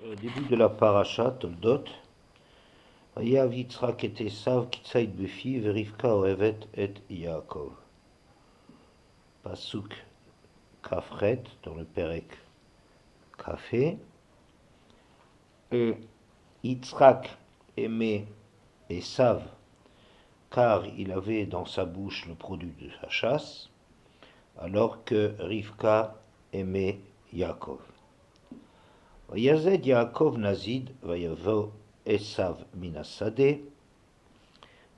Au début de la paracha, Toldot, Vayav Yitzhak et Esav Kitsaïd Befi, Verivka Oevet et Yaakov. Pasuk Kafret, dans le Perek Kafé. Et Yitzhak aimait Esav, car il avait dans sa bouche le produit de sa chasse, alors que Rivka aimait Yaakov. Vayazed Yaakov Nazid, Vayavo Esav Minasade,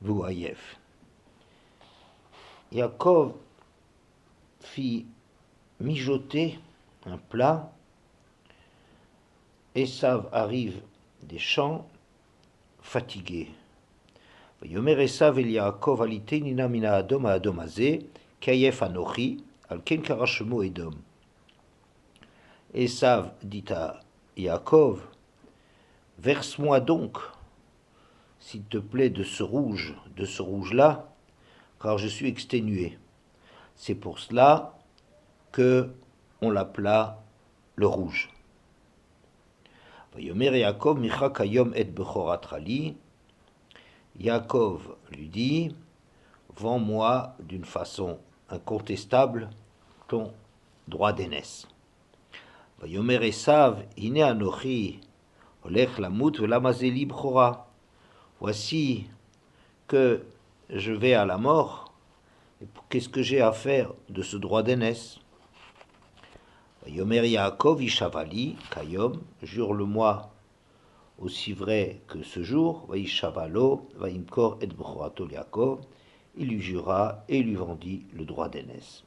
Vouayev. Yaakov fit mijoter un plat. Esav arrive des champs, fatigué. Yomer Esav el Yaakov alitenina mina adom a adom azeh, kayef anochi, al ken karashemo edom. Esav dit à Yaakov, verse-moi donc, s'il te plaît, de ce rouge-là, car je suis exténué. C'est pour cela que on l'appela le rouge. Yomer Yaakov micha kayom et bechorat rali. Yaakov lui dit, vends-moi d'une façon incontestable ton droit d'aînesse. Vayomer Esav, hine anochi, olech lamut velamazeli bchora. Voici que je vais à la mort, et qu'est-ce que j'ai à faire de ce droit d'aînesse? Vayomer Yaakov ishavali, kayom, jure-le-moi aussi vrai que ce jour, Vaïshavalo, Vaïmkor et Bchorato Yaakov, il lui jura et lui vendit le droit d'aînesse.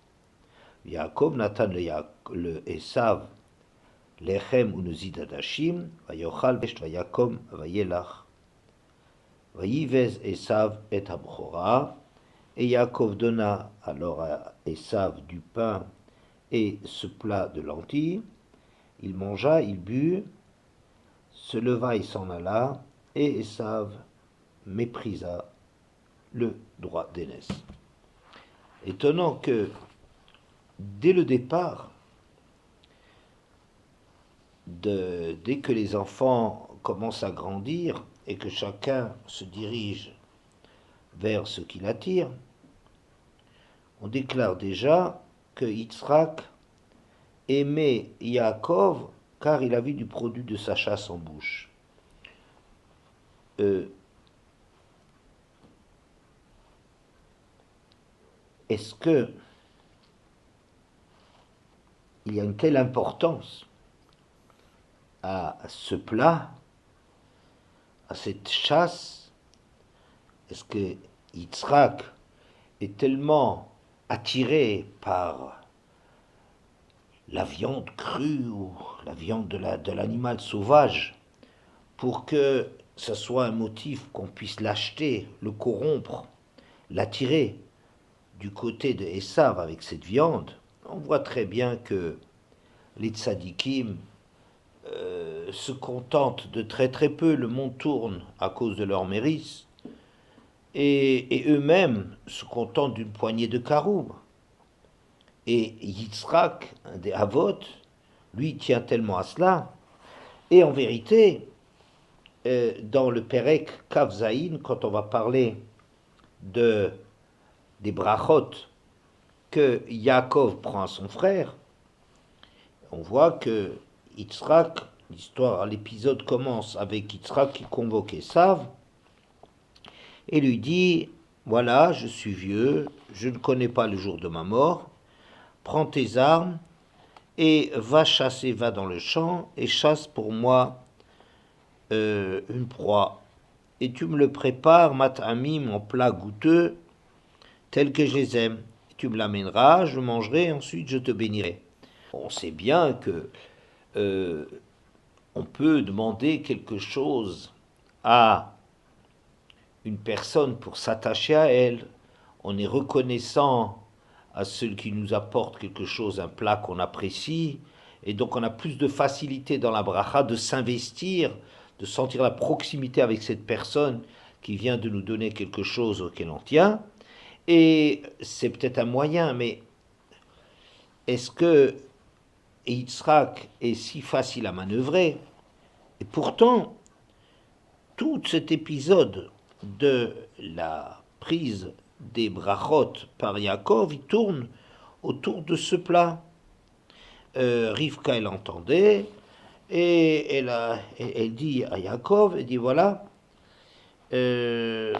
Yaakov Nathan le Esav, Lechem unezid adashim, Vayochal vesht Vayakom Vayelach. Vaïvez Esav et Abchora, et Yaakov donna alors à Esav du pain et ce plat de lentilles. Il mangea, il but, se leva et s'en alla, et Esav méprisa le droit d'aînesse. Étonnant que, dès le départ, dès que les enfants commencent à grandir et que chacun se dirige vers ce qui l'attire, on déclare déjà que Yitzhak aimait Yaakov car il avait du produit de sa chasse en bouche. Est-ce que il y a une telle importance à ce plat, à cette chasse? Est-ce que Yitzhak est tellement attiré par la viande crue ou la viande de l'animal sauvage pour que ce soit un motif qu'on puisse l'acheter, le corrompre, l'attirer du côté de Esav avec cette viande? On voit très bien que les tzadikim se contentent de très très peu, le monde tourne à cause de leur mérite, et eux-mêmes se contentent d'une poignée de caroubes. Et Yitzhak, un des Havot, lui tient tellement à cela. Et en vérité, dans le Perek Kav Zaïn, quand on va parler des brachot que Yaakov prend à son frère, on voit que Yitzhak, l'épisode commence avec Yitzhak qui convoque Esav et lui dit, voilà, je suis vieux, je ne connais pas le jour de ma mort, prends tes armes et va chasser, va dans le champ et chasse pour moi une proie. Et tu me le prépares, matamim, en plat goûteux, tel que je les aime. Tu me l'amèneras, je mangerai, ensuite je te bénirai. On sait bien que on peut demander quelque chose à une personne pour s'attacher à elle. On est reconnaissant à celui qui nous apporte quelque chose, un plat qu'on apprécie, et donc on a plus de facilité dans la bracha de s'investir, de sentir la proximité avec cette personne qui vient de nous donner quelque chose auquel on tient. Et c'est peut-être un moyen, mais est-ce que Yitzhak est si facile à manœuvrer Et pourtant, tout cet épisode de la prise des brachot par Yaakov, il tourne autour de ce plat. Rivka, elle entendait, et elle dit à Yaakov, elle dit voilà, il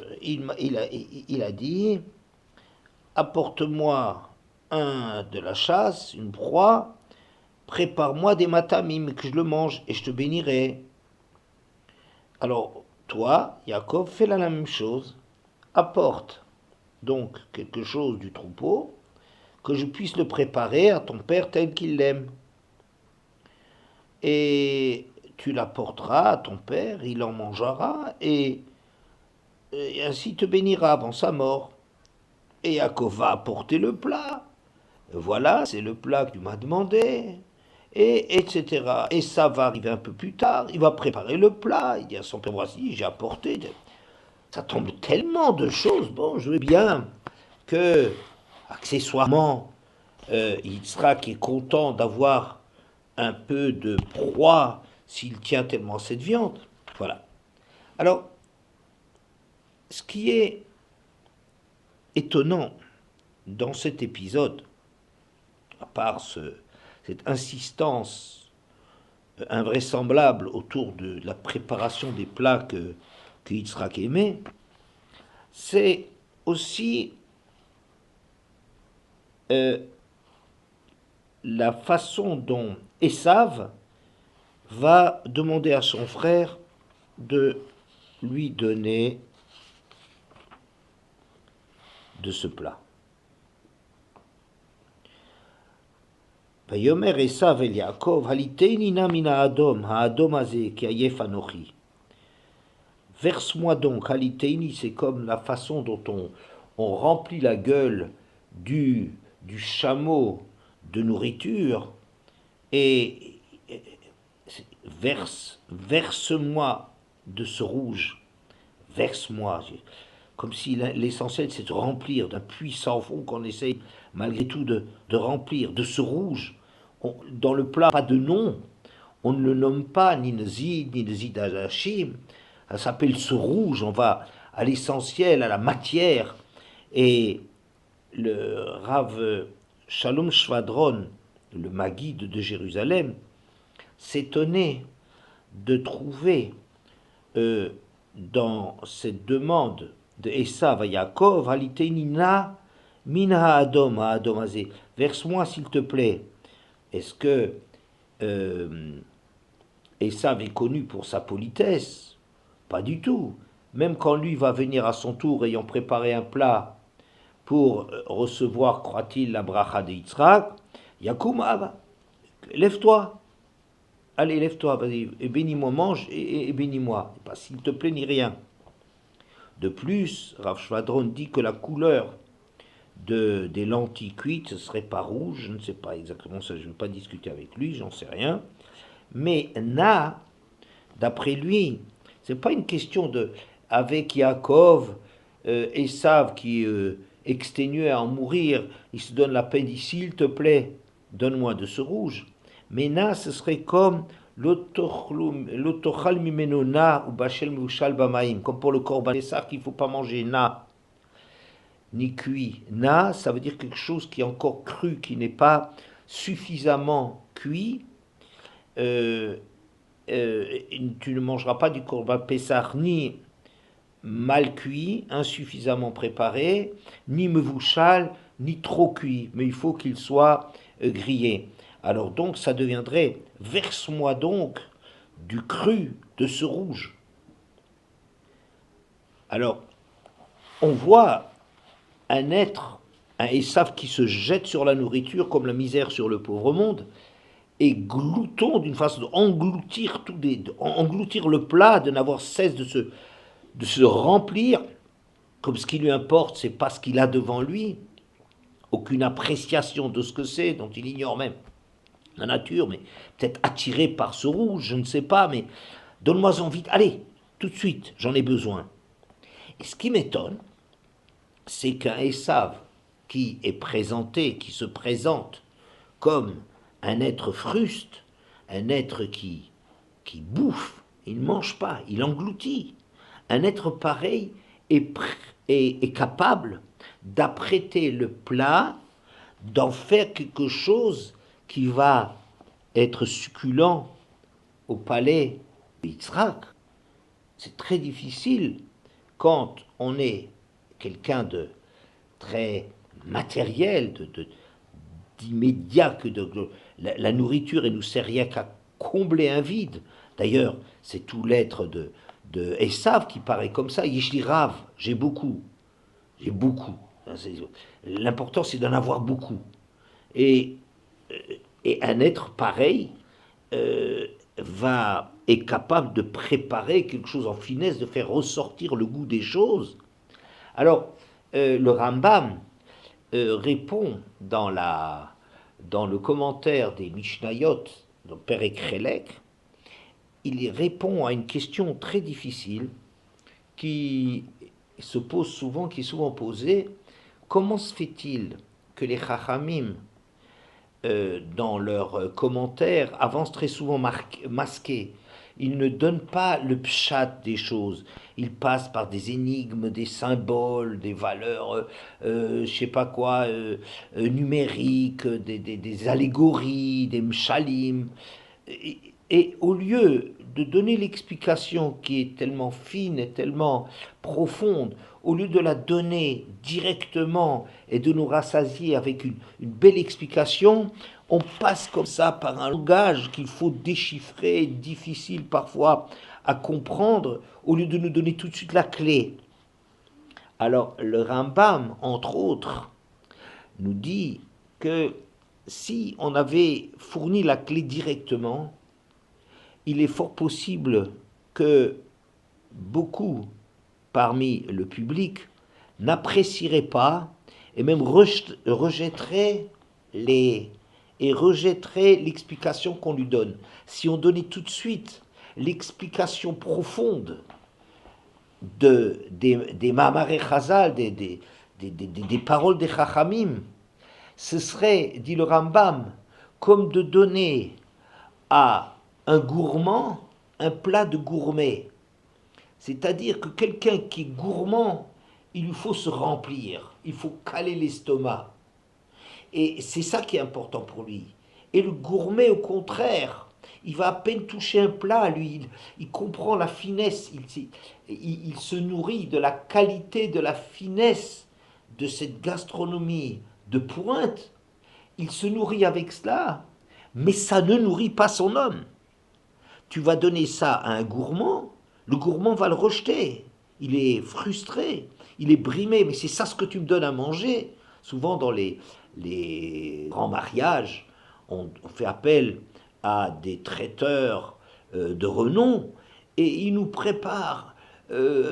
a dit, apporte-moi de la chasse, une proie, prépare-moi des matamim, que je le mange, et je te bénirai. Alors, toi, Yaakov, fais la même chose, apporte donc quelque chose du troupeau, que je puisse le préparer à ton père tel qu'il l'aime. Et tu l'apporteras à ton père, il en mangera, et ainsi te bénira avant sa mort. Et Yaakov va apporter le plat. Voilà, c'est le plat que tu m'as demandé. Et etc. Et ça va arriver un peu plus tard. Il va préparer le plat. Il dit à son père, voici, j'ai apporté. Ça tombe tellement de choses. Bon, je veux bien que, accessoirement, Yitzhak est content d'avoir un peu de proie s'il tient tellement cette viande. Voilà. Alors, ce qui est étonnant dans cet épisode, à part cette insistance invraisemblable autour de la préparation des plats que Yitzhak aimait, c'est aussi la façon dont Esav va demander à son frère de lui donner de ce plat. Vayomer Esav el Yaakov, haliteini na mina adom, haadom azeh, ki ayef anochi. Verse-moi donc, haliteini, c'est comme la façon dont on remplit la gueule du chameau de nourriture, et verse-moi de ce rouge, verse-moi, comme si l'essentiel c'est de remplir d'un puits sans fond qu'on essaye malgré tout de remplir, de ce rouge. Dans le plat, pas de nom, on ne le nomme pas ni Nezid, ni Nezid Hashim, ça s'appelle ce rouge, on va à l'essentiel, à la matière. Et le Rav Shalom Shvadron, le Maguide de Jérusalem, s'étonnait de trouver dans cette demande de Esav à Yaakov, Halitenina min ha'adom ha'adom-azeh, verse-moi s'il te plaît. Est-ce que Esav est connu pour sa politesse? Pas du tout. Même quand lui va venir à son tour ayant préparé un plat pour recevoir, croit-il, la bracha de Yitzhak, Yakoum, lève-toi. Allez, lève-toi, vas-y, et bénis-moi, mange et bénis-moi. Pas s'il te plaît, ni rien. De plus, Rav Shvadron dit que la couleur des lentilles cuites, ce serait pas rouge, je ne sais pas exactement ça, je ne vais pas discuter avec lui, j'en sais rien. Mais Na, d'après lui, c'est pas une question de, avec Yaakov, Esav qui exténué à en mourir, il se donne la peine, dit s'il te plaît, donne-moi de ce rouge. Mais Na, ce serait comme l'otochal mimeno na ou bachel mouchal bamaim, comme pour le korban Pessah qu'il ne faut pas manger na ni cuit. Na, ça veut dire quelque chose qui est encore cru, qui n'est pas suffisamment cuit. Tu ne mangeras pas du korban Pessah ni mal cuit, insuffisamment préparé, ni mevouchal, ni trop cuit, mais il faut qu'il soit grillé. Alors donc ça deviendrait, verse-moi donc du cru de ce rouge. Alors, on voit un être, un Esav qui se jette sur la nourriture comme la misère sur le pauvre monde, et glouton d'une façon d'engloutir engloutir le plat, de n'avoir cesse de se remplir, comme ce qui lui importe, c'est pas ce qu'il a devant lui, aucune appréciation de ce que c'est, dont il ignore même la nature, mais peut-être attiré par ce rouge, je ne sais pas, mais donne-moi-en vite, allez, tout de suite, j'en ai besoin. Et ce qui m'étonne, c'est qu'un Esav qui est présenté, qui se présente comme un être fruste, un être qui bouffe il ne mange pas, il engloutit. Un être pareil est capable d'apprêter le plat, d'en faire quelque chose qui va être succulent au palais d'Yitzhak. C'est très difficile quand on est quelqu'un de très matériel, d'immédiat, que la nourriture ne nous sert rien qu'à combler un vide. D'ailleurs, c'est tout l'être de Esav qui paraît comme ça. Yeshirav, j'ai beaucoup. J'ai beaucoup. L'important, c'est d'en avoir beaucoup. Et, et un être pareil est capable de préparer quelque chose en finesse, de faire ressortir le goût des choses. Alors, le Rambam répond dans le commentaire des Mishnayot, dans Perek Chelek, il répond à une question très difficile qui se pose souvent, qui est souvent posée. Comment se fait-il que les Chachamim, dans leurs commentaires, avancent très souvent masqués? Ils ne donnent pas le pshat des choses. Ils passent par des énigmes, des symboles, des valeurs, je sais pas quoi, numériques, des allégories, des mshalim. Et au lieu de donner l'explication qui est tellement fine et tellement profonde, au lieu de la donner directement et de nous rassasier avec une belle explication, on passe comme ça par un langage qu'il faut déchiffrer, difficile parfois à comprendre, au lieu de nous donner tout de suite la clé. Alors le Rambam, entre autres, nous dit que si on avait fourni la clé directement, il est fort possible que beaucoup parmi le public n'apprécieraient pas et même rejetteraient l'explication qu'on lui donne. Si on donnait tout de suite l'explication profonde des Mahamaré Chazal, des paroles des Chachamim, ce serait, dit le Rambam, comme de donner à un gourmand un plat de gourmet. C'est-à-dire que quelqu'un qui est gourmand, il lui faut se remplir, il faut caler l'estomac. Et c'est ça qui est important pour lui. Et le gourmet, au contraire, il va à peine toucher un plat, lui, il comprend la finesse, il se nourrit de la qualité, de la finesse de cette gastronomie de pointe. Il se nourrit avec cela, mais ça ne nourrit pas son homme. Tu vas donner ça à un gourmand, le gourmand va le rejeter. Il est frustré, il est brimé, mais c'est ça ce que tu me donnes à manger. Souvent dans les grands mariages, on fait appel à des traiteurs de renom et ils nous préparent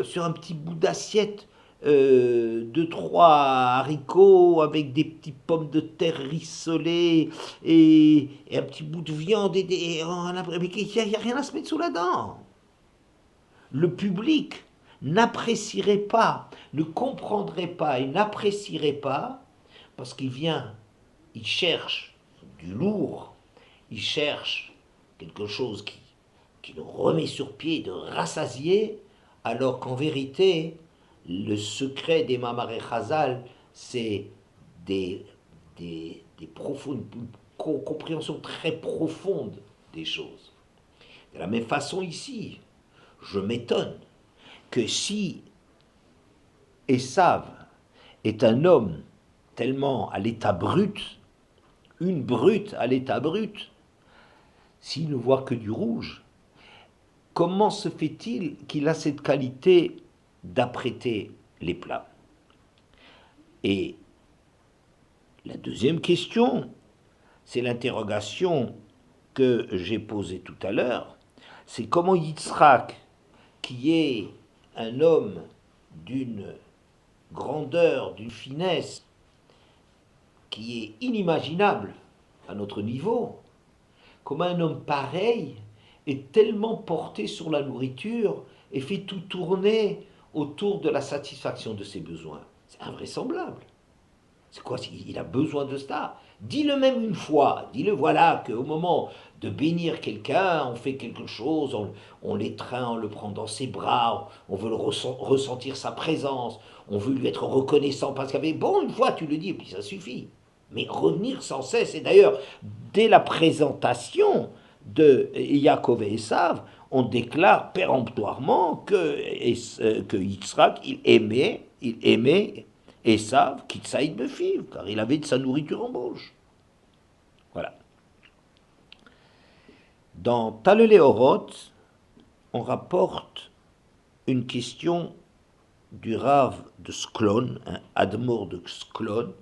sur un petit bout d'assiette deux, trois haricots avec des petites pommes de terre rissolées et un petit bout de viande mais il n'y a rien à se mettre sous la dent. Le public n'apprécierait pas, ne comprendrait pas et n'apprécierait pas parce qu'il vient, il cherche du lourd, il cherche quelque chose qui nous remet sur pied, de rassasier, alors qu'en vérité, le secret des Mahamaré Chazal, c'est des profondes, une compréhension très profonde des choses. De la même façon ici, je m'étonne que si Esav est un homme tellement à l'état brut, une brute à l'état brut, s'il ne voit que du rouge, comment se fait-il qu'il a cette qualité d'apprêter les plats? Et la deuxième question, c'est l'interrogation que j'ai posée tout à l'heure, c'est comment Yitzhak, qui est un homme d'une grandeur, d'une finesse, qui est inimaginable à notre niveau, comment un homme pareil est tellement porté sur la nourriture et fait tout tourner autour de la satisfaction de ses besoins. C'est invraisemblable. C'est quoi? Il a besoin de cela. Dis-le même une fois, dis-le voilà qu'au moment de bénir quelqu'un, on fait quelque chose, on l'étreint, on le prend dans ses bras, on veut ressentir sa présence, on veut lui être reconnaissant parce qu'il y avait, bon, une fois tu le dis et puis ça suffit. Mais revenir sans cesse, et d'ailleurs, dès la présentation de Yaakov et Esav, on déclare péremptoirement que Yitzhak, il aimait Esav, Kitsaïd Befiv, car il avait de sa nourriture en bouche. Voilà. Dans Talele Oroth, on rapporte une question du Rav de Sklon, un Admor de Sklon,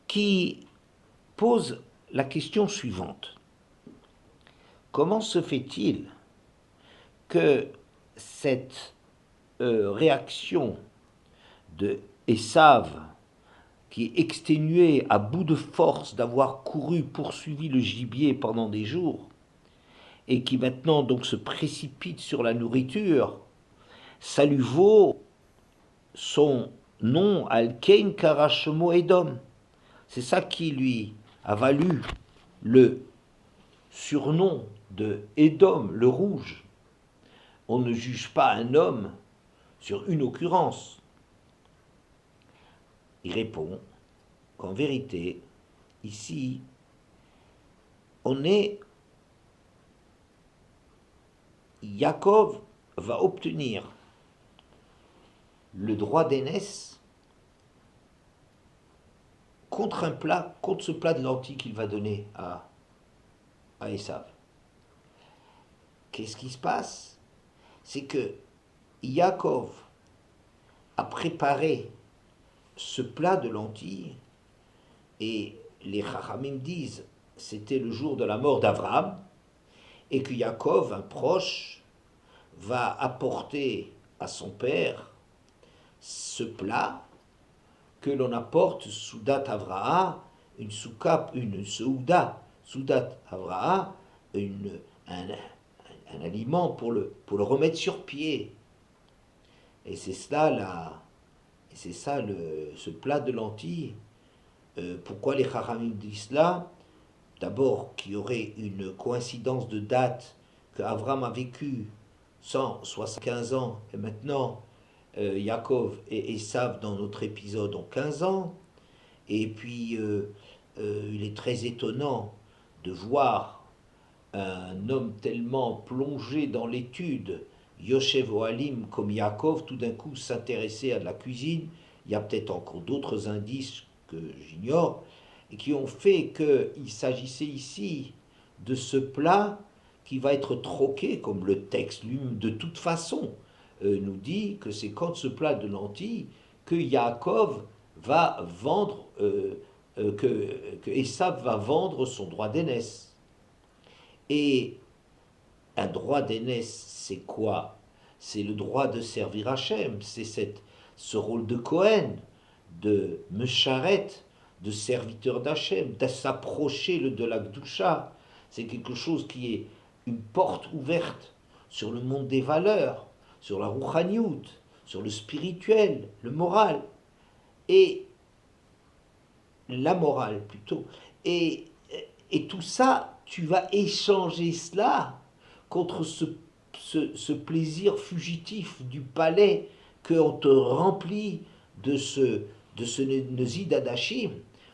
qui pose la question suivante. Comment se fait-il que cette réaction de Esav, qui est exténué à bout de force d'avoir couru, poursuivi le gibier pendant des jours, et qui maintenant donc se précipite sur la nourriture, ça lui vaut son nom Al-Kein Karashmo Edom. C'est ça qui lui a valu le surnom de Edom, le rouge. On ne juge pas un homme sur une occurrence. Il répond qu'en vérité, ici, Yaakov va obtenir le droit d'aînesse contre ce plat de lentilles qu'il va donner à Esav. Qu'est-ce qui se passe? C'est que Yaakov a préparé ce plat de lentilles et les Chachamim disent c'était le jour de la mort d'Abraham et que Yaakov, un proche, va apporter à son père ce plat que l'on apporte Soudat Avraa, une soukape, une Souda, Soudat Avraa, un aliment pour le remettre sur pied. Et c'est ça, ce plat de lentilles. Pourquoi les Chachamim disent cela? D'abord, qu'il y aurait une coïncidence de date qu'Avram a vécu 175 ans et maintenant Yaakov et Esav dans notre épisode ont 15 ans. Et puis il est très étonnant de voir un homme tellement plongé dans l'étude, Yoshev Ohalim comme Yaakov, tout d'un coup s'intéresser à de la cuisine. Il y a peut-être encore d'autres indices que j'ignore, et qui ont fait qu'il s'agissait ici de ce plat qui va être troqué, comme le texte lui de toute façon nous dit que c'est quand ce plat de lentilles que Yaakov va vendre, que Esav va vendre son droit d'aînesse. Et un droit d'aînesse, c'est quoi? C'est le droit de servir Hachem, c'est ce rôle de Kohen, de Mesharet, de serviteur d'Hachem, de s'approcher de la Gdusha. C'est quelque chose qui est une porte ouverte sur le monde des valeurs, sur la Rouchaniout, sur le spirituel, le moral, et la morale plutôt. Et tout ça, tu vas échanger cela contre ce plaisir fugitif du palais qu'on te remplit de ce Nezid Adashim.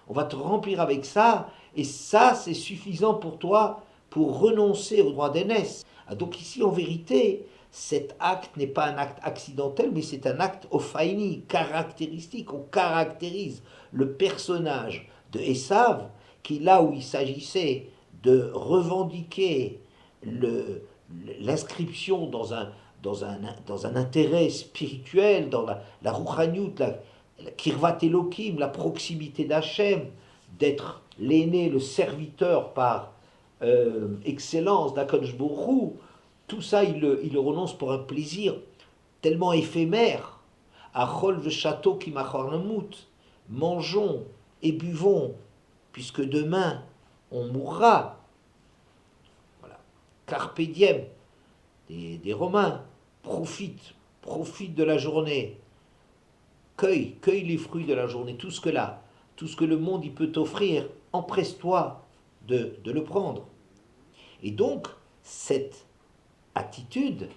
On va te remplir avec ça, et ça, c'est suffisant pour toi pour renoncer au droit d'aînesse. Donc ici, en vérité, cet acte n'est pas un acte accidentel, mais c'est un acte ophaïni, caractéristique. On caractérise le personnage de Esav, qui là où il s'agissait de revendiquer l'inscription dans un intérêt spirituel, dans la Rouchaniout, la Kirvat Elohim, la proximité d'Hachem, d'être l'aîné, le serviteur par excellence d'Akadosh Baruch Hu, tout ça, il le renonce pour un plaisir tellement éphémère. Achol v'chato ki machar namut. Mangeons et buvons, puisque demain on mourra. Voilà. Carpe diem des Romains. Profite de la journée. Cueille les fruits de la journée. Tout ce que le monde il peut t'offrir, empresse-toi de le prendre. Et donc, cette attitude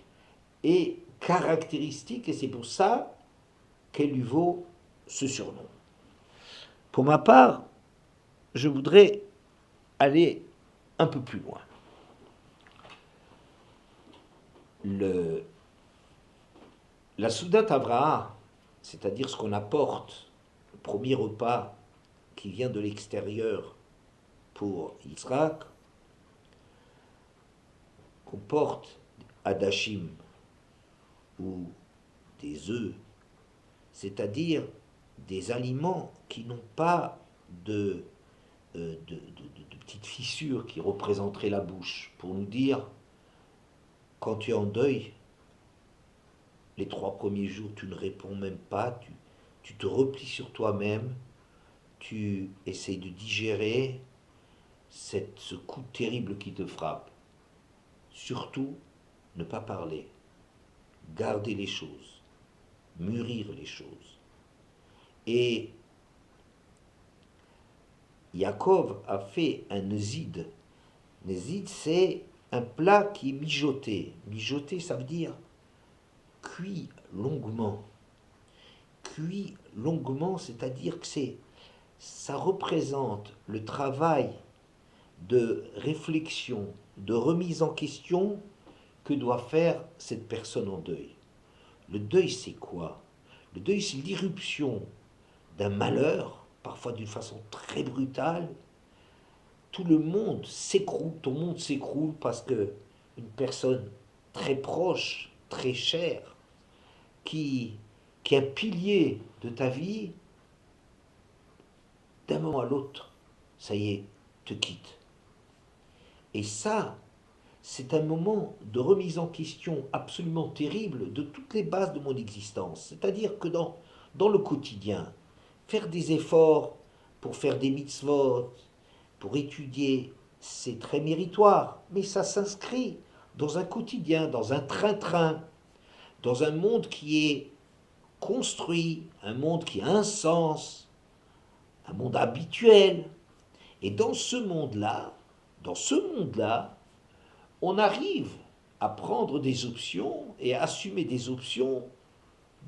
est caractéristique et c'est pour ça qu'elle lui vaut ce surnom. Pour ma part, je voudrais aller un peu plus loin. La Soudat Avraham, c'est-à-dire ce qu'on apporte, le premier repas qui vient de l'extérieur pour Yitzhak, comporte adashim ou des œufs, c'est-à-dire des aliments qui n'ont pas de petites fissures qui représenteraient la bouche, pour nous dire, quand tu es en deuil, les 3 premiers jours, tu ne réponds même pas, tu te replies sur toi-même, tu essayes de digérer ce coup terrible qui te frappe. Surtout, ne pas parler, garder les choses, mûrir les choses. Et Yaakov a fait un nezid. Nezid, c'est un plat qui est mijoté. Mijoté, ça veut dire cuit longuement. Cuit longuement, c'est-à-dire que ça représente le travail de réflexion, de remise en question que doit faire cette personne en deuil. Le deuil, c'est quoi? Le deuil, c'est l'irruption d'un malheur, parfois d'une façon très brutale. Tout le monde s'écroule, ton monde s'écroule parce que une personne très proche, très chère, qui est un pilier de ta vie, d'un moment à l'autre, ça y est, te quitte. Et ça, c'est un moment de remise en question absolument terrible de toutes les bases de mon existence. C'est-à-dire que dans le quotidien, faire des efforts pour faire des mitzvot, pour étudier, c'est très méritoire, mais ça s'inscrit dans un quotidien, dans un train-train, dans un monde qui est construit, un monde qui a un sens, un monde habituel. Et dans ce monde-là, on arrive à prendre des options et à assumer des options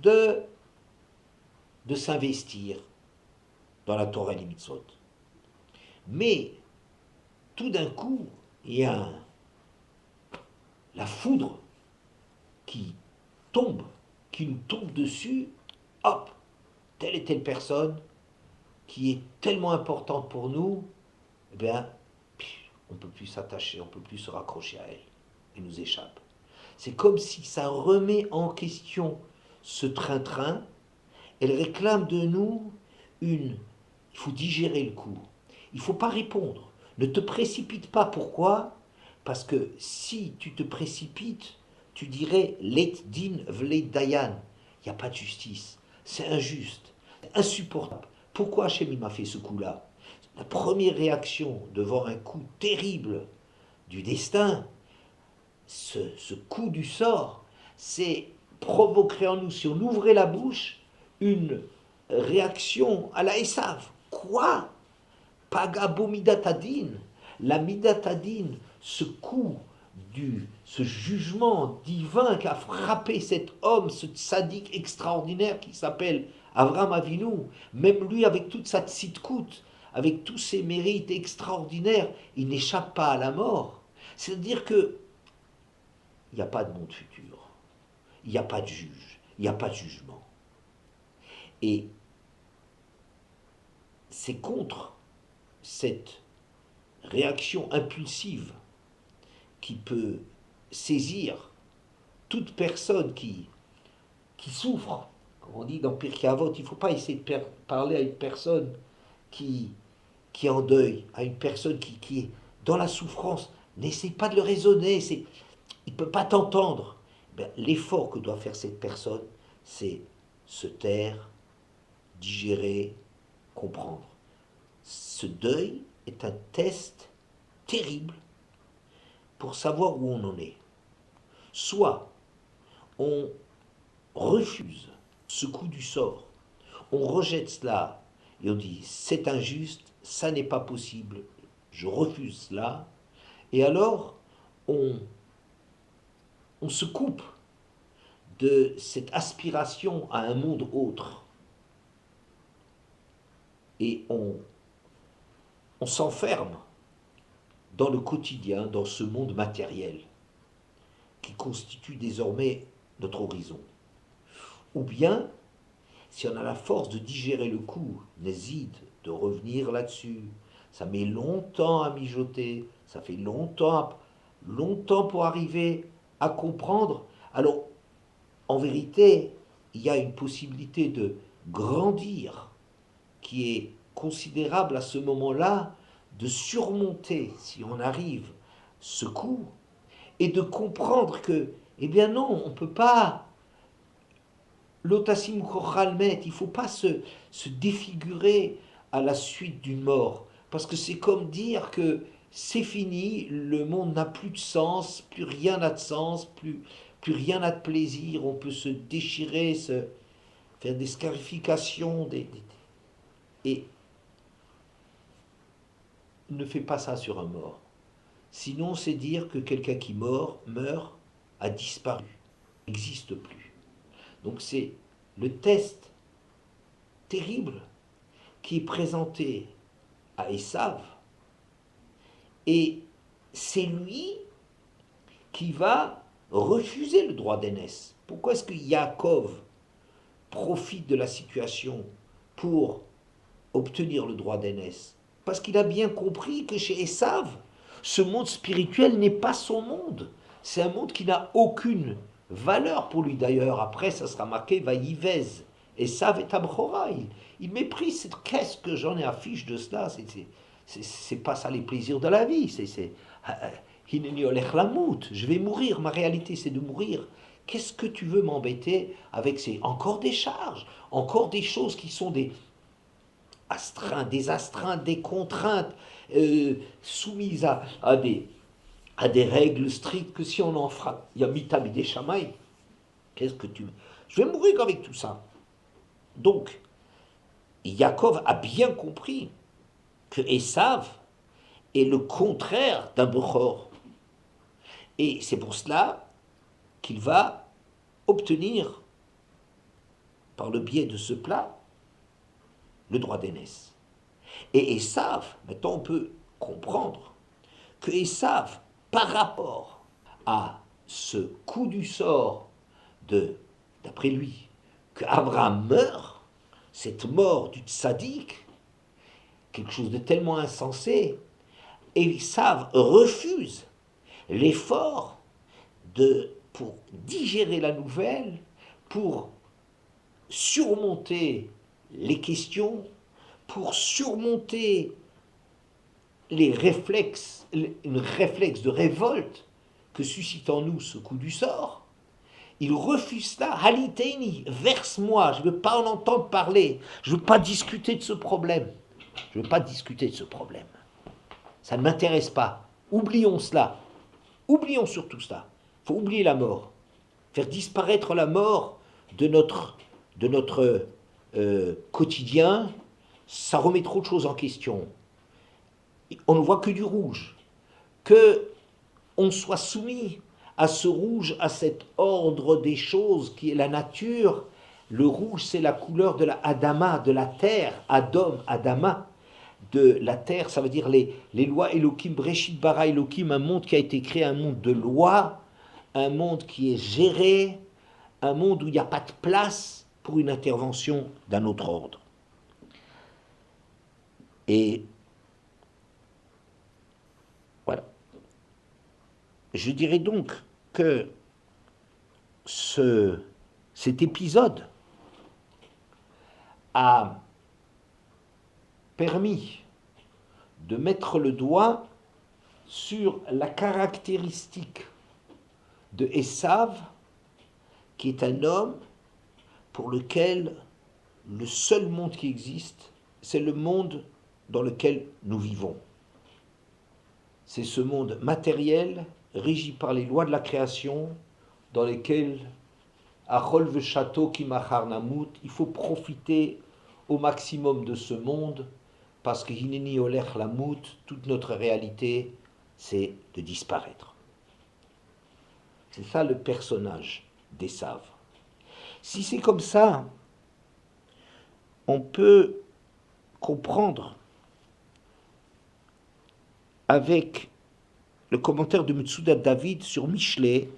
de, de s'investir dans la Torah et les mitzvot. Mais tout d'un coup, il y a la foudre qui tombe, qui nous tombe dessus, hop, telle et telle personne qui est tellement importante pour nous, eh bien, on ne peut plus s'attacher, on ne peut plus se raccrocher à elle. Elle nous échappe. C'est comme si ça remet en question ce train-train. Elle réclame de nous une... Il faut digérer le coup. Il ne faut pas répondre. Ne te précipite pas. Pourquoi? Parce que si tu te précipites, tu dirais Let din vleit dayan. Il n'y a pas de justice. C'est injuste. C'est insupportable. Pourquoi Hachem m'a fait ce coup-là? La première réaction devant un coup terrible du destin, ce coup du sort, c'est provoquerait en nous, si on ouvrait la bouche, une réaction à la Esav. Quoi? Pagabo midatadin. La midatadin, ce coup, ce jugement divin qui a frappé cet homme, ce tzaddik extraordinaire qui s'appelle Avram Avinu, même lui avec toute sa tzidkout, avec tous ses mérites extraordinaires, il n'échappe pas à la mort. C'est-à-dire que il n'y a pas de monde futur, il n'y a pas de juge, il n'y a pas de jugement. Et c'est contre cette réaction impulsive qui peut saisir toute personne qui souffre. Comme on dit dans Pirkei Avot, il ne faut pas essayer de parler à une personne qui, qui est en deuil, à une personne qui est dans la souffrance. N'essaie pas de le raisonner, il ne peut pas t'entendre. Ben, l'effort que doit faire cette personne, c'est se taire, digérer, comprendre. Ce deuil est un test terrible pour savoir où on en est. Soit on refuse ce coup du sort, on rejette cela et on dit c'est injuste, ça n'est pas possible, je refuse cela, et alors on, on se coupe de cette aspiration à un monde autre, et on s'enferme dans le quotidien, dans ce monde matériel, qui constitue désormais notre horizon. Ou bien, si on a la force de digérer le coup, n'hésite de revenir là-dessus. Ça met longtemps à mijoter, ça fait longtemps pour arriver à comprendre. Alors, en vérité, il y a une possibilité de grandir qui est considérable à ce moment-là, de surmonter, si on arrive, ce coup, et de comprendre que, eh bien non, on ne peut pas l'otassim koralmet, il ne faut pas se défigurer à la suite d'une mort. Parce que c'est comme dire que c'est fini, le monde n'a plus de sens, plus rien n'a de sens, plus rien n'a de plaisir, on peut se déchirer, faire des scarifications, et ne fait pas ça sur un mort. Sinon, c'est dire que quelqu'un qui meurt, a disparu, n'existe plus. Donc c'est le test terrible qui est présenté à Esav, et c'est lui qui va refuser le droit d'aînesse. Pourquoi est-ce que Yaakov profite de la situation pour obtenir le droit d'aînesse? Parce qu'il a bien compris que chez Esav, ce monde spirituel n'est pas son monde. C'est un monde qui n'a aucune valeur pour lui. D'ailleurs, après, ça sera marqué Vaïvez. Esav est Abchora. Il méprise. Qu'est-ce que j'en ai à fiche de cela? C'est pas ça les plaisirs de la vie. Hineni olech lamut. Je vais mourir. Ma réalité, c'est de mourir. Qu'est-ce que tu veux m'embêter avec encore des charges, encore des choses qui sont des astreintes, des contraintes soumises à des règles strictes que si on en fera, il y a mitab des chamaï. Qu'est-ce que tu... Je vais mourir avec tout ça. Donc, Yaakov a bien compris que Esav est le contraire d'un Bechor. Et c'est pour cela qu'il va obtenir, par le biais de ce plat, le droit d'aînesse. Et Esav, maintenant on peut comprendre que Esav, par rapport à ce coup du sort d'après lui, que Abraham meurt, cette mort du tzaddik, quelque chose de tellement insensé, Esav refuse l'effort pour digérer la nouvelle, pour surmonter les questions, pour surmonter les réflexes, une réflexe de révolte que suscite en nous ce coup du sort. Il refuse cela. Haliteini, verse-moi, je ne veux pas en entendre parler, je ne veux pas discuter de ce problème. Je ne veux pas discuter de ce problème. Ça ne m'intéresse pas. Oublions cela. Oublions surtout cela. Il faut oublier la mort. Faire disparaître la mort de notre quotidien, ça remet trop de choses en question. On ne voit que du rouge. Que on soit soumis à ce rouge, à cet ordre des choses qui est la nature. Le rouge, c'est la couleur de la Adama, de la terre, Adom, Adama, de la terre, ça veut dire les lois Elohim, Breshit bara Elohim, un monde qui a été créé, un monde de lois, un monde qui est géré, un monde où il n'y a pas de place pour une intervention d'un autre ordre. Et voilà. Je dirais donc que cet épisode a permis de mettre le doigt sur la caractéristique de Esav, qui est un homme pour lequel le seul monde qui existe, c'est le monde dans lequel nous vivons. C'est ce monde matériel, régi par les lois de la création, dans lesquelles Achol Veshato Kimachar Namut, il faut profiter au maximum de ce monde parce que Hineni Olech Lamout, toute notre réalité, c'est de disparaître. C'est ça le personnage d'Esav. Si c'est comme ça, on peut comprendre avec le commentaire de Metsuda David sur Michelet,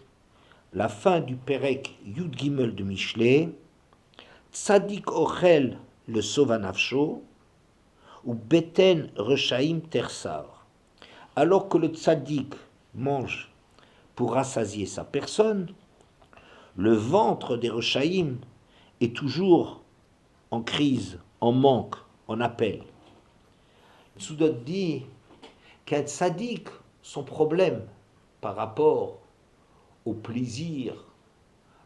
la fin du Perek Yud Gimel de Michelet, Tzadik Ochel le Sovanavsho, ou Beten Rechaim Tersav. Alors que le Tzadik mange pour rassasier sa personne, le ventre des Rechaim est toujours en crise, en manque, en appel. Metsuda dit qu'un Tzadik, son problème par rapport au plaisir,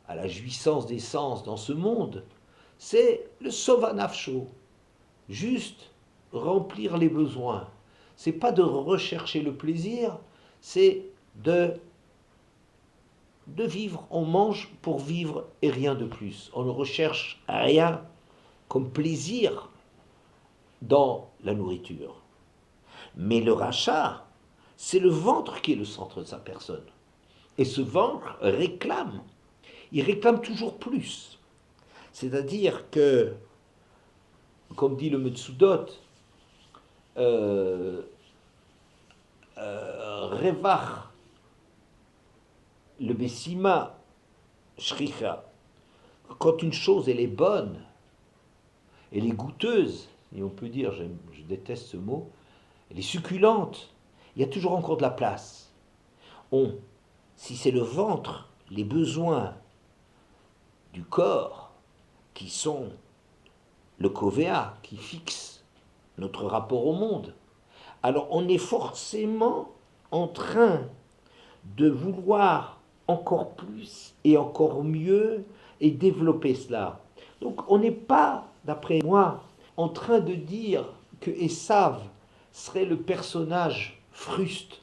à la jouissance des sens dans ce monde, c'est le Sovanavsho, juste remplir les besoins. C'est pas de rechercher le plaisir, c'est de vivre. On mange pour vivre et rien de plus. On ne recherche rien comme plaisir dans la nourriture. Mais le rachat, c'est le ventre qui est le centre de sa personne. Et ce ventre réclame. Il réclame toujours plus. C'est-à-dire que, comme dit le Metsudot, Revach, le Bessima, Shricha, quand une chose elle est bonne, elle est goûteuse, et on peut dire, je déteste ce mot, elle est succulente, il y a toujours encore de la place. Si c'est le ventre, les besoins du corps qui sont le Kovea, qui fixe notre rapport au monde, alors on est forcément en train de vouloir encore plus et encore mieux et développer cela. Donc on n'est pas, d'après moi, en train de dire que Esav serait le personnage fruste.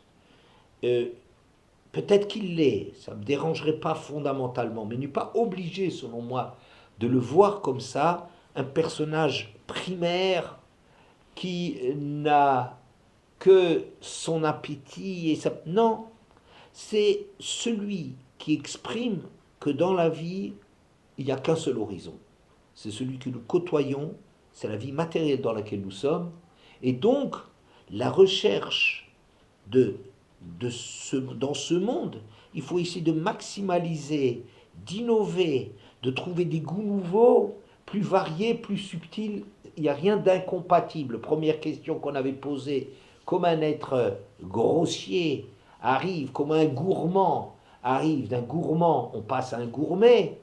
Peut-être qu'il l'est, ça ne me dérangerait pas fondamentalement, mais n'est pas obligé, selon moi, de le voir comme ça, un personnage primaire qui n'a que son appétit et sa... Non, c'est celui qui exprime que dans la vie, il n'y a qu'un seul horizon. C'est celui que nous côtoyons, c'est la vie matérielle dans laquelle nous sommes, et donc la recherche dans ce monde, il faut essayer de maximaliser, d'innover, de trouver des goûts nouveaux, plus variés, plus subtils. Il n'y a rien d'incompatible. Première question qu'on avait posée, comme un être grossier arrive, comme un gourmand arrive, d'un gourmand on passe à un gourmet,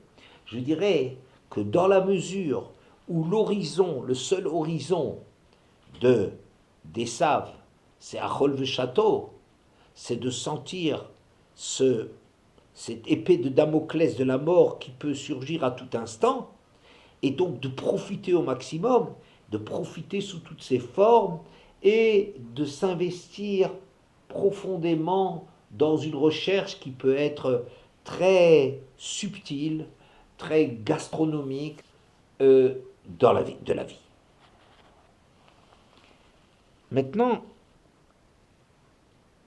je dirais que dans la mesure où l'horizon, le seul horizon d'Esav, c'est Achol Veshato, c'est de sentir cette épée de Damoclès de la mort qui peut surgir à tout instant, et donc de profiter au maximum, de profiter sous toutes ses formes, et de s'investir profondément dans une recherche qui peut être très subtile, très gastronomique dans la vie, de la vie. Maintenant,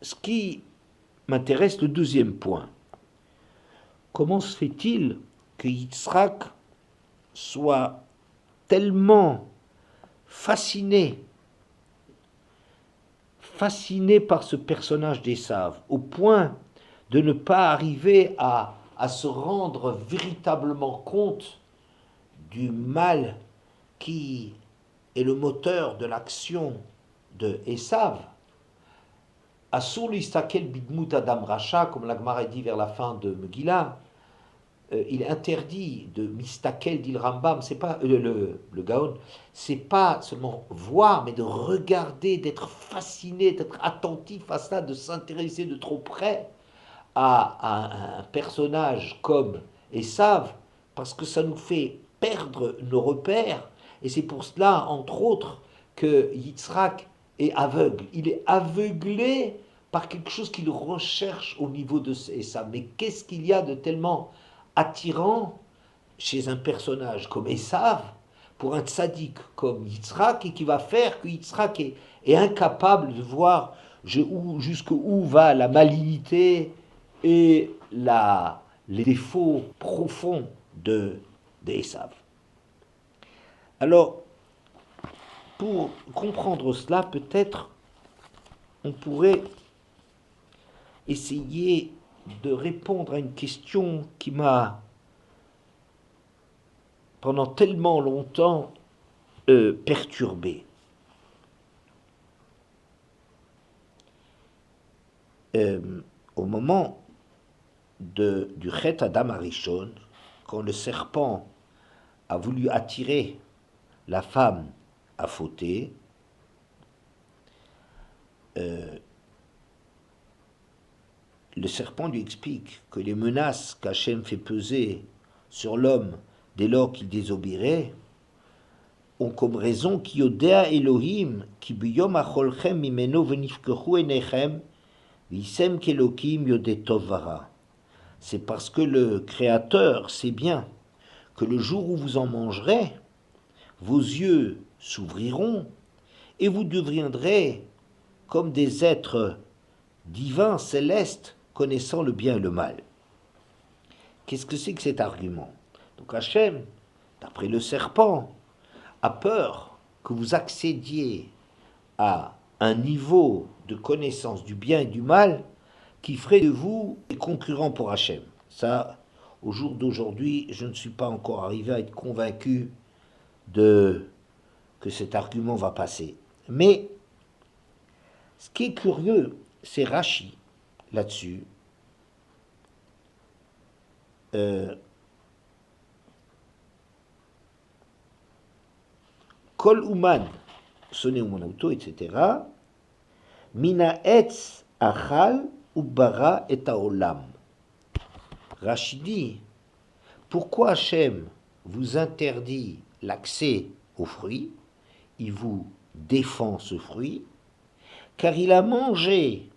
ce qui m'intéresse, le deuxième point. Comment se fait-il que Yitzhak soit tellement fasciné par ce personnage d'Esav, au point de ne pas arriver à se rendre véritablement compte du mal qui est le moteur de l'action de Esav. Asur listakel bidmut adam racha, comme la Gemara dit vers la fin de Megillah, il est interdit de mistakel, dit le Rambam, c'est pas le Gaon, c'est pas seulement voir, mais de regarder, d'être fasciné, d'être attentif à ça, de s'intéresser de trop près à un personnage comme Esav, parce que ça nous fait perdre nos repères, et c'est pour cela, entre autres, que Yitzhak est aveugle. Il est aveuglé par quelque chose qu'il recherche au niveau de Esav. Mais qu'est-ce qu'il y a de tellement attirant chez un personnage comme Esav, pour un tzaddik comme Yitzhak et qui va faire que Yitzhak est incapable de voir jusqu'où va la malignité et les défauts profonds d'Esav. Alors, pour comprendre cela, peut-être on pourrait essayer de répondre à une question qui m'a pendant tellement longtemps perturbé. Au moment du Chet Adam Arishon, quand le serpent a voulu attirer la femme à fauter, le serpent lui explique que les menaces qu'Hachem fait peser sur l'homme dès lors qu'il désobéirait ont comme raison ki yodea Elohim ki biyom acholchem mimeno venifkechu enechem visem kelokim yodetov vara. C'est parce que le Créateur sait bien que le jour où vous en mangerez, vos yeux s'ouvriront et vous deviendrez comme des êtres divins, célestes, connaissant le bien et le mal. Qu'est-ce que c'est que cet argument? Donc Hachem, d'après le serpent, a peur que vous accédiez à un niveau de connaissance du bien et du mal qui ferait de vous des concurrents pour Hachem. Ça, au jour d'aujourd'hui, je ne suis pas encore arrivé à être convaincu que cet argument va passer. Mais ce qui est curieux, c'est Rashi là-dessus. Kol Uman, sonné ou monauto, etc. Mina etz achal ubara et haolam. Rashi dit, pourquoi Hachem vous interdit l'accès aux fruits? Il vous défend ce fruit, car il a mangé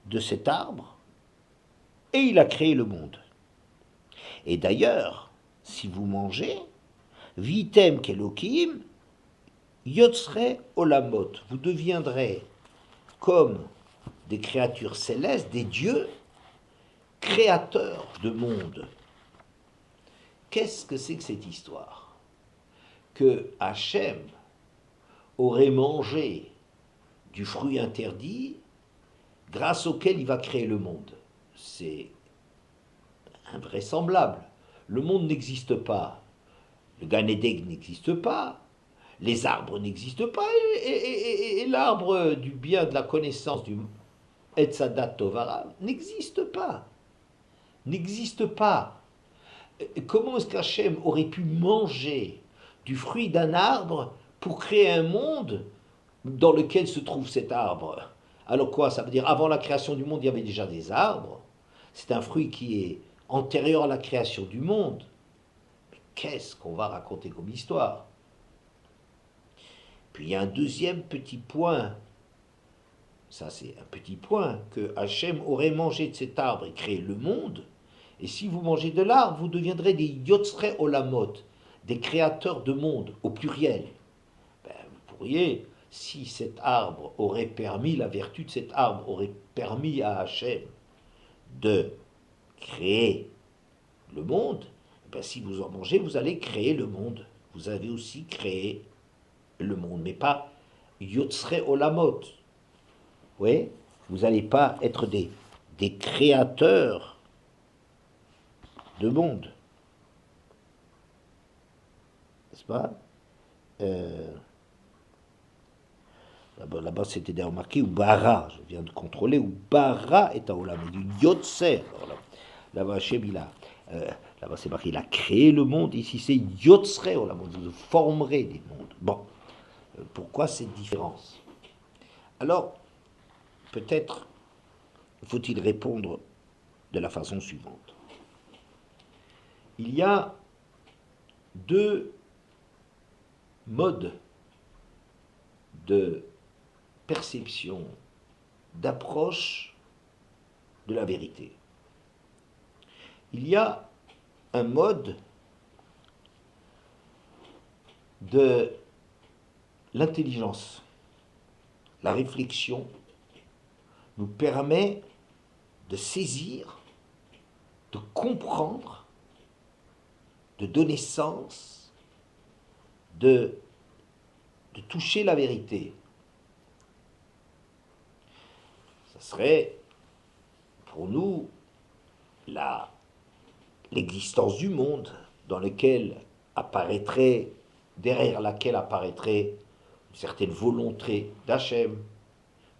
de cet arbre et il a créé le monde. Et d'ailleurs, si vous mangez, vitem kelokim, yotzre olamot, vous deviendrez comme des créatures célestes, des dieux, créateurs de monde. Qu'est-ce que c'est que cette histoire? Que Hachem aurait mangé du fruit interdit grâce auquel il va créer le monde. C'est invraisemblable. Le monde n'existe pas. Le Gan Eden n'existe pas. Les arbres n'existent pas. Et l'arbre du bien, de la connaissance, du Etzadat Tovara, n'existe pas. N'existe pas. Comment est-ce qu'Hachem aurait pu manger du fruit d'un arbre pour créer un monde dans lequel se trouve cet arbre? Alors quoi? Ça veut dire avant la création du monde, il y avait déjà des arbres. C'est un fruit qui est antérieur à la création du monde. Mais qu'est-ce qu'on va raconter comme histoire? Puis il y a un deuxième petit point. Ça, c'est un petit point, que Hachem aurait mangé de cet arbre et créé le monde. Et si vous mangez de l'arbre, vous deviendrez des yotzre olamot, des créateurs de monde, au pluriel. Vous pourriez, si cet arbre aurait permis, la vertu de cet arbre aurait permis à Hachem de créer le monde, si vous en mangez, vous allez créer le monde. Vous avez aussi créé le monde, mais pas yotzre olamot. Oui, vous n'allez pas être des créateurs de monde. N'est-ce pas? Là-bas, c'était d'ailleurs marqué ou bara, je viens de contrôler, ou bara est à olam, et du yotser. Là-bas, Hachem, là-bas, c'est marqué, il a créé le monde, ici, c'est yotsre olam, vous formerez des mondes. Bon, pourquoi cette différence? Alors, peut-être faut-il répondre de la façon suivante. Il y a deux modes de perception, d'approche de la vérité. Il y a un mode de l'intelligence, la réflexion, nous permet de saisir, de comprendre, de donner sens, de toucher la vérité. Ça serait pour nous l'existence du monde dans lequel apparaîtrait, derrière laquelle apparaîtrait une certaine volonté d'Hachem,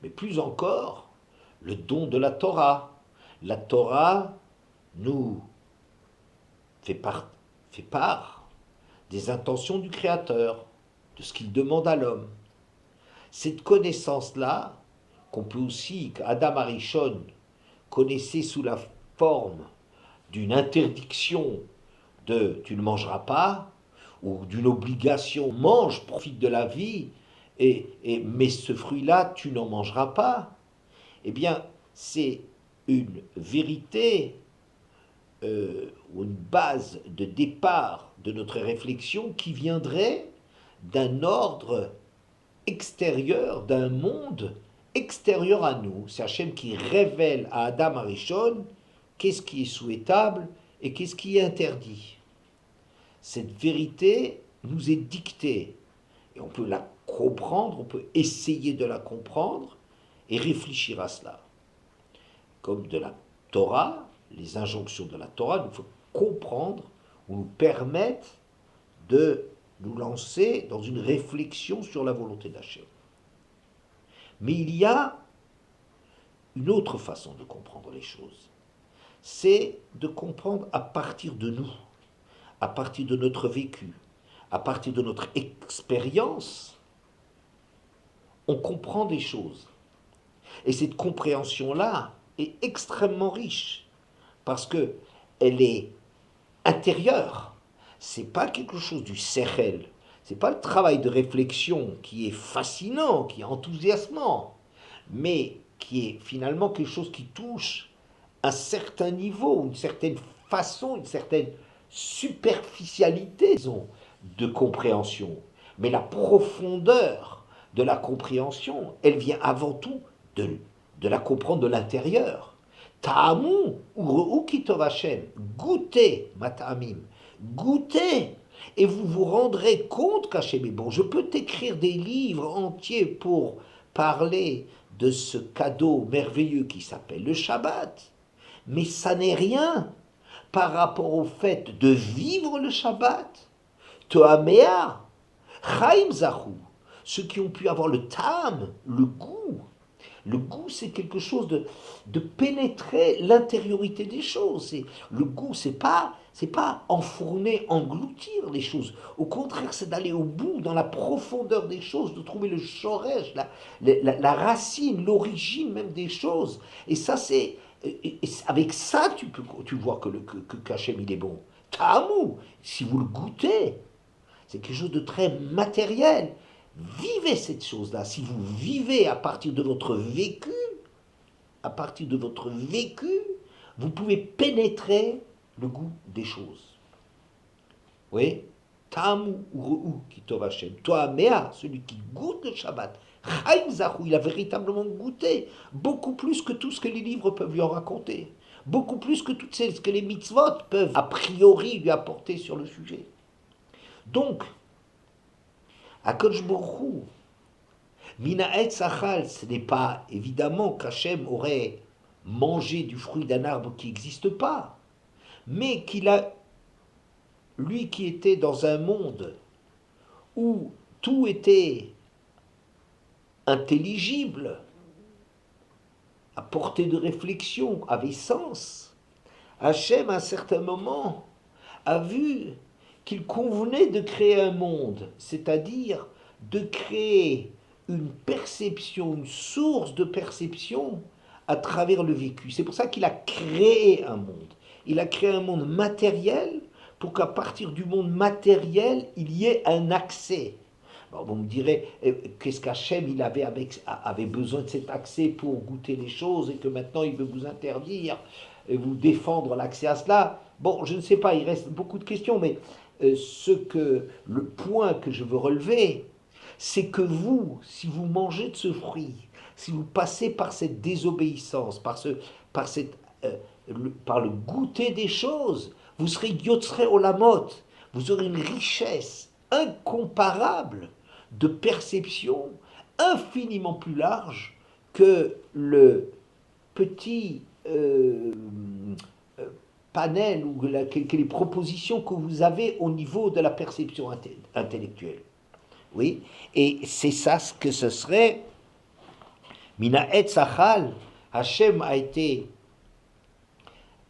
mais plus encore le don de la Torah. La Torah nous fait part des intentions du Créateur, de ce qu'il demande à l'homme. Cette connaissance-là, qu'on peut aussi, qu'Adam Arishon connaissait sous la forme d'une interdiction de tu ne mangeras pas, ou d'une obligation mange, profite de la vie, mais ce fruit-là, tu n'en mangeras pas, eh bien, c'est une vérité ou une base de départ de notre réflexion qui viendrait d'un ordre extérieur, d'un monde extérieur à nous. C'est Hachem qui révèle à Adam Arishon qu'est-ce qui est souhaitable et qu'est-ce qui est interdit. Cette vérité nous est dictée et on peut la comprendre, on peut essayer de la comprendre et réfléchir à cela. Comme de la Torah, les injonctions de la Torah nous faut comprendre ou nous permettent de nous lancer dans une réflexion sur la volonté d'Hachem. Mais il y a une autre façon de comprendre les choses. C'est de comprendre à partir de nous, à partir de notre vécu, à partir de notre expérience, on comprend des choses. Et cette compréhension-là est extrêmement riche, parce qu'elle est intérieure. C'est pas quelque chose du sechel, c'est pas le travail de réflexion qui est fascinant, qui est enthousiasmant, mais qui est finalement quelque chose qui touche un certain niveau, une certaine façon, une certaine superficialité de compréhension. Mais la profondeur de la compréhension, elle vient avant tout de la comprendre de l'intérieur. Ta'amu ou kitov Hashem, goûtez, mata'amim, goûtez, et vous vous rendrez compte qu'Hachem est bon. Je peux t'écrire des livres entiers pour parler de ce cadeau merveilleux qui s'appelle le Shabbat, mais ça n'est rien par rapport au fait de vivre le Shabbat. Toamea, Chaim Zahu, ceux qui ont pu avoir le tam, le goût. Le goût, c'est quelque chose de pénétrer l'intériorité des choses. Le goût, c'est pas enfourner, engloutir les choses. Au contraire, c'est d'aller au bout, dans la profondeur des choses, de trouver le shoresh, la racine, l'origine même des choses. Et ça, c'est avec ça, tu vois que Kachem, il est bon. Ta'amou, si vous le goûtez, c'est quelque chose de très matériel. Vivez cette chose-là. Si vous vivez à partir de votre vécu, vous pouvez pénétrer le goût des choses. Oui. Tamu ou kitov Hashem. Toi, Méa, celui qui goûte le Shabbat, Chaim Zahou, il a véritablement goûté beaucoup plus que tout ce que les livres peuvent lui en raconter, beaucoup plus que tout ce que les mitzvot peuvent a priori lui apporter sur le sujet. Donc, Akadosh Baruch Hu, Mina Etz Achal, ce n'est pas évidemment qu'Hachem aurait mangé du fruit d'un arbre qui n'existe pas, mais qu'il a, lui qui était dans un monde où tout était intelligible, à portée de réflexion, avait sens, Hachem à un certain moment a vu qu'il convenait de créer un monde, c'est-à-dire de créer une perception, une source de perception à travers le vécu. C'est pour ça qu'il a créé un monde. Il a créé un monde matériel pour qu'à partir du monde matériel, il y ait un accès. Alors vous me direz, qu'est-ce qu'Hachem il avait besoin de cet accès pour goûter les choses et que maintenant il veut vous interdire et vous défendre l'accès à cela. Bon, je ne sais pas, il reste beaucoup de questions, mais le point que je veux relever, c'est que vous, si vous mangez de ce fruit, si vous passez par cette désobéissance, par le goûter des choses, vous serez yotzrei olamot, vous aurez une richesse incomparable de perception infiniment plus large que le petit panel ou que les propositions que vous avez au niveau de la perception intellectuelle. Oui, et c'est ça ce que ce serait. Mina et Sachal, Hachem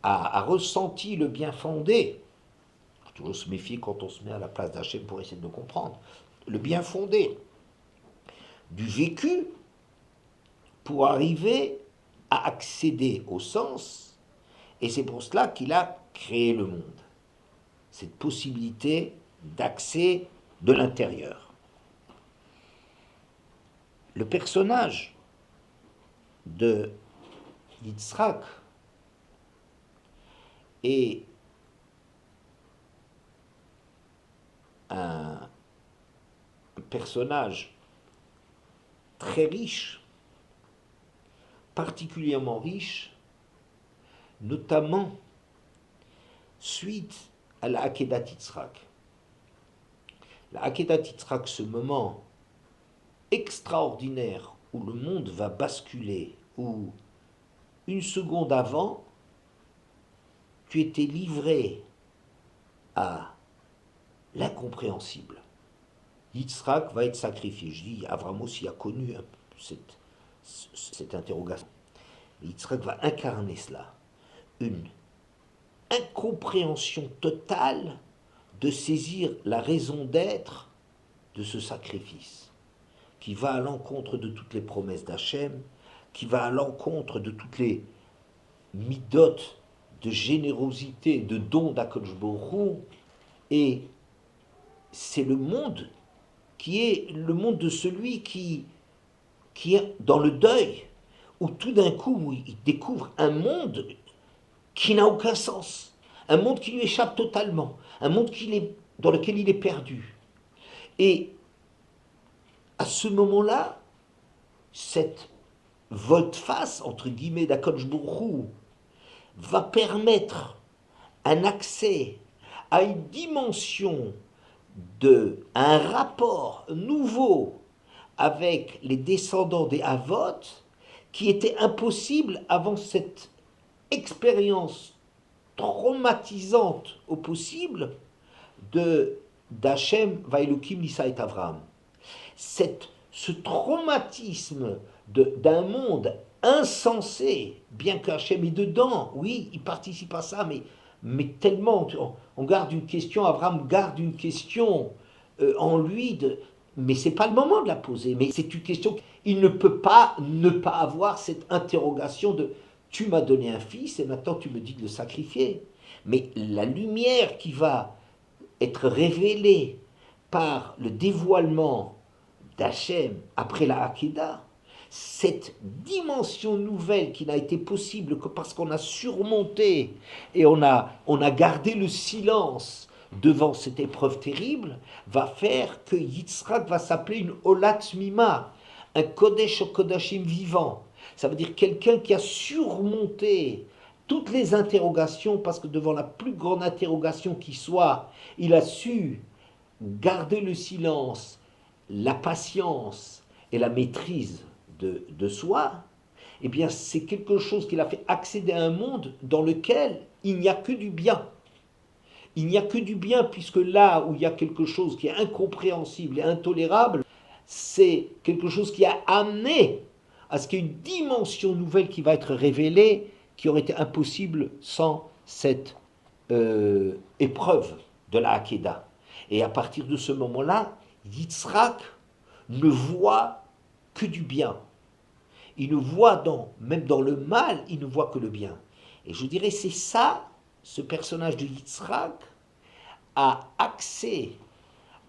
a ressenti le bien fondé. Il faut toujours se méfier quand on se met à la place d'Hachem pour essayer de comprendre. Le bien fondé du vécu pour arriver à accéder au sens, et c'est pour cela qu'il a créé le monde. Cette possibilité d'accès de l'intérieur. Le personnage de Yitzhak est un personnage très riche, particulièrement riche, notamment suite à la Akedat Yitzhak. La Akedat Yitzhak, ce moment extraordinaire où le monde va basculer, où une seconde avant, tu étais livré à l'incompréhensible. Yitzhak va être sacrifié. Je dis, Avram aussi a connu cette interrogation. Yitzhak va incarner cela. Une incompréhension totale de saisir la raison d'être de ce sacrifice, qui va à l'encontre de toutes les promesses d'Hachem, qui va à l'encontre de toutes les midotes de générosité, de dons d'Akadosh Baruch Hu, et c'est le monde qui est le monde de celui qui est dans le deuil, où tout d'un coup il découvre un monde qui n'a aucun sens, un monde qui lui échappe totalement, un monde dans lequel il est perdu. Et à ce moment-là, cette volte-face, entre guillemets, d'Akadosh Baruch Hu, va permettre un accès à une dimension un rapport nouveau avec les descendants des Havot qui était impossible avant cette expérience traumatisante au possible d'Hachem Vaïloukim Lisa et Avraham. Ce traumatisme d'un monde insensé, bien qu'Hachem est dedans, oui, il participe à ça, mais tellement, on garde une question, Abraham garde une question en lui, mais c'est pas le moment de la poser, mais c'est une question, il ne peut pas ne pas avoir cette interrogation de tu m'as donné un fils et maintenant tu me dis de le sacrifier. Mais la lumière qui va être révélée par le dévoilement d'Hachem après la Hakeda, cette dimension nouvelle qui n'a été possible que parce qu'on a surmonté et on a gardé le silence devant cette épreuve terrible, va faire que Yitzhak va s'appeler une Olat Mima, un Kodesh Kodashim vivant. Ça veut dire quelqu'un qui a surmonté toutes les interrogations, parce que devant la plus grande interrogation qui soit, il a su garder le silence, la patience et la maîtrise de soi, eh bien c'est quelque chose qui l'a fait accéder à un monde dans lequel il n'y a que du bien. Il n'y a que du bien, puisque là où il y a quelque chose qui est incompréhensible et intolérable, c'est quelque chose qui a amené à ce qu'il y ait une dimension nouvelle qui va être révélée, qui aurait été impossible sans cette épreuve de la Hakeda. Et à partir de ce moment-là, Yitzhak ne voit que du bien. Il ne voit même dans le mal, il ne voit que le bien. Et je dirais, c'est ça, ce personnage de Yitzhak a accès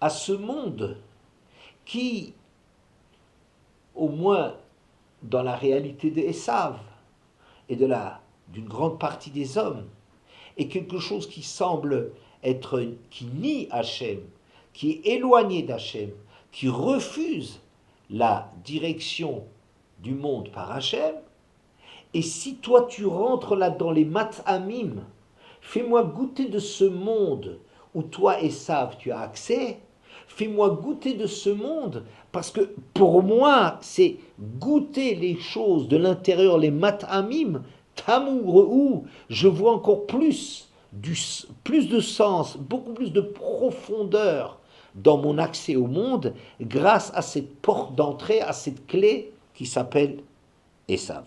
à ce monde qui, au moins dans la réalité de Esav et d'une grande partie des hommes, est quelque chose qui semble qui nie Hachem, qui est éloigné d'Hachem, qui refuse la direction du monde par Hachem, et si toi tu rentres là dans les mat'amim, fais-moi goûter de ce monde où toi, Esav, tu as accès, fais-moi goûter de ce monde, parce que pour moi, c'est goûter les choses de l'intérieur, les mat'amim, tamour, où je vois encore plus de sens, beaucoup plus de profondeur dans mon accès au monde, grâce à cette porte d'entrée, à cette clé qui s'appelle Esav.